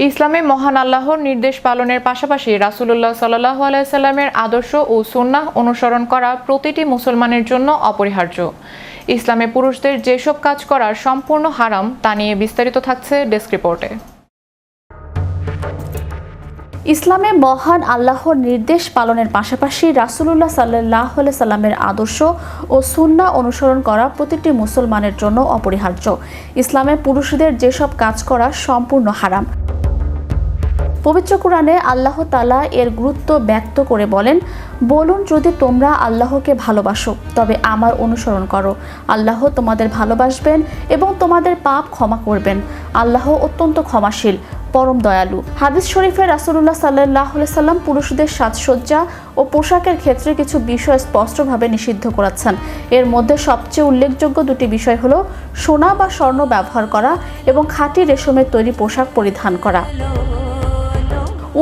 ইসলামে মহান আল্লাহর নির্দেশ পালনের পাশাপাশি রাসূলুল্লাহ সাল্লাল্লাহু আলাইহি সাল্লামের আদর্শ ও সুন্নাহ অনুসরণ করা প্রতিটি মুসলমানের জন্য অপরিহার্য। ইসলামে পুরুষদের যেসব কাজ করা সম্পূর্ণ হারাম তা নিয়ে বিস্তারিত থাকছে ডেস্ক রিপোর্টে। ইসলামে মহান আল্লাহর নির্দেশ পালনের পাশাপাশি রাসূলুল্লাহ সাল্লাল্লাহু আলাইহি সাল্লামের আদর্শ ও সুন্নাহ অনুসরণ করা প্রতিটি মুসলমানের জন্য অপরিহার্য। ইসলামে পুরুষদের যেসব কাজ করা সম্পূর্ণ হারাম। পবিত্র কোরআনে আল্লাহ তাআলা এর গুরুত্ব ব্যক্ত করে বলেন, বলুন যদি তোমরা আল্লাহকে ভালোবাসো তবে আমার অনুসরণ করো, আল্লাহ তোমাদের ভালোবাসবেন এবং তোমাদের পাপ ক্ষমা করবেন। আল্লাহ অত্যন্ত ক্ষমাশীল, পরম দয়ালু। হাদিস শরীফে রাসূলুল্লাহ সাল্লাল্লাহু আলাইহি সাল্লাম পুরুষদের সাজসজ্জা ও পোশাকের ক্ষেত্রে কিছু বিষয় স্পষ্টভাবে নিষিদ্ধ করেছেন। এর মধ্যে সবচেয়ে উল্লেখযোগ্য দুটি বিষয় হলো সোনা বা স্বর্ণ ব্যবহার করা এবং খাঁটি রেশমের তৈরি পোশাক পরিধান করা।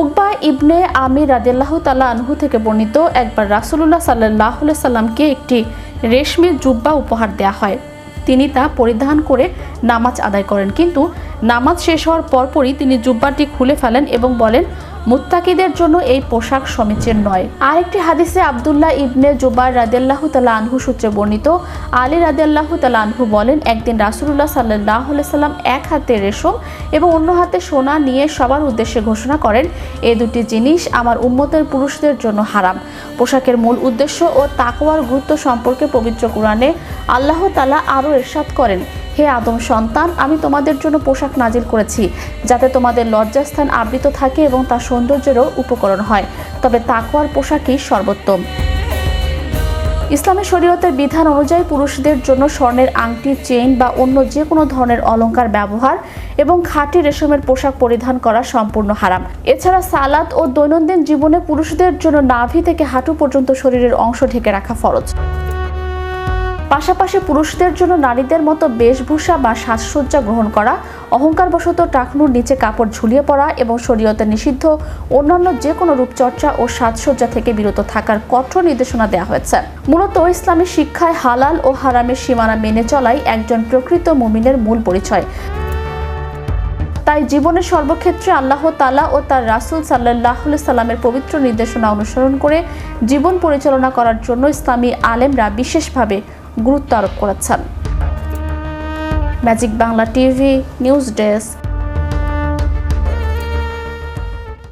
উকবা ইবনে আমির রাদিয়াল্লাহু তাআলা আনহু থেকে বর্ণিত, একবার রাসূলুল্লাহ সাল্লাল্লাহু আলাইহি সাল্লামকে একটি রেশমি জুব্বা উপহার দেয়া হয়। তিনি তা পরিধান করে নামাজ আদায় করেন, কিন্তু নামাজ শেষ হওয়ার পরপরই তিনি জুব্বাটি খুলে ফেলেন এবং বলেন, মুত্তাকিদের জন্য এই পোশাক সমীচীন নয়। আরেকটি হাদিসে আব্দুল্লাহ ইবনে জুবাইর রাদিয়াল্লাহু তাআলা আনহু সূত্রে বর্ণিত, আলী রাদিয়াল্লাহু তাআলা আনহু বলেন, একদিন রাসূলুল্লাহ সাল্লাল্লাহু আলাইহি সাল্লাম এক হাতে রেশম এবং অন্য হাতে সোনা নিয়ে সবার উদ্দেশ্যে ঘোষণা করেন, এই দুটি জিনিস আমার উম্মতের পুরুষদের জন্য হারাম। পোশাকের মূল উদ্দেশ্য ও তাকওয়ার গুরুত্ব সম্পর্কে পবিত্র কোরআনে আল্লাহ তাআলা আরও ইরশাদ করেন, হে আদম সন্তান, আমি তোমাদের জন্য পোশাক নাজিল করেছি যাতে তোমাদের লজ্জাস্থান আবৃত থাকে এবং তা সৌন্দর্যেরও উপকরণ হয়, তবে তাকওয়ার পোশাকই সর্বোত্তম। ইসলামী শরীয়তের বিধান অনুযায়ী পুরুষদের জন্য স্বর্ণের আংটি, চেইন বা অন্য যে কোনো ধরনের অলংকার ব্যবহার এবং খাঁটি রেশমের পোশাক পরিধান করা সম্পূর্ণ হারাম। এছাড়া সালাত ও দৈনন্দিন জীবনে পুরুষদের জন্য নাভি থেকে হাঁটু পর্যন্ত শরীরের অংশ ঢেকে রাখা ফরজ। পাশাপাশি পুরুষদের জন্য নারীদের মতো বেশভূষা বা সাজসজ্জা গ্রহণ করা, অহংকারবশত টাকনুর নিচে কাপড় ঝুলিয়ে পড়া এবং শরীয়তে নিষিদ্ধ অন্যান্য যে কোনো রূপচর্চা ও সাজসজ্জা থেকে বিরত থাকার কঠোর নির্দেশনা দেওয়া হয়েছে। মূলত ইসলামী শিক্ষায় হালাল ও হারামের সীমানা মেনে চলাই একজন প্রকৃত মুমিনের মূল পরিচয়। তাই জীবনের সর্বক্ষেত্রে আল্লাহ তাআলা ও তার রাসূল সাল্লাল্লাহু আলাইহি সাল্লামের পবিত্র নির্দেশনা অনুসরণ করে জীবন পরিচালনা করার জন্য ইসলামী আলেমরা বিশেষভাবে গুরুত্ব আরোপ করেছেন। Magic Bangla TV news desk.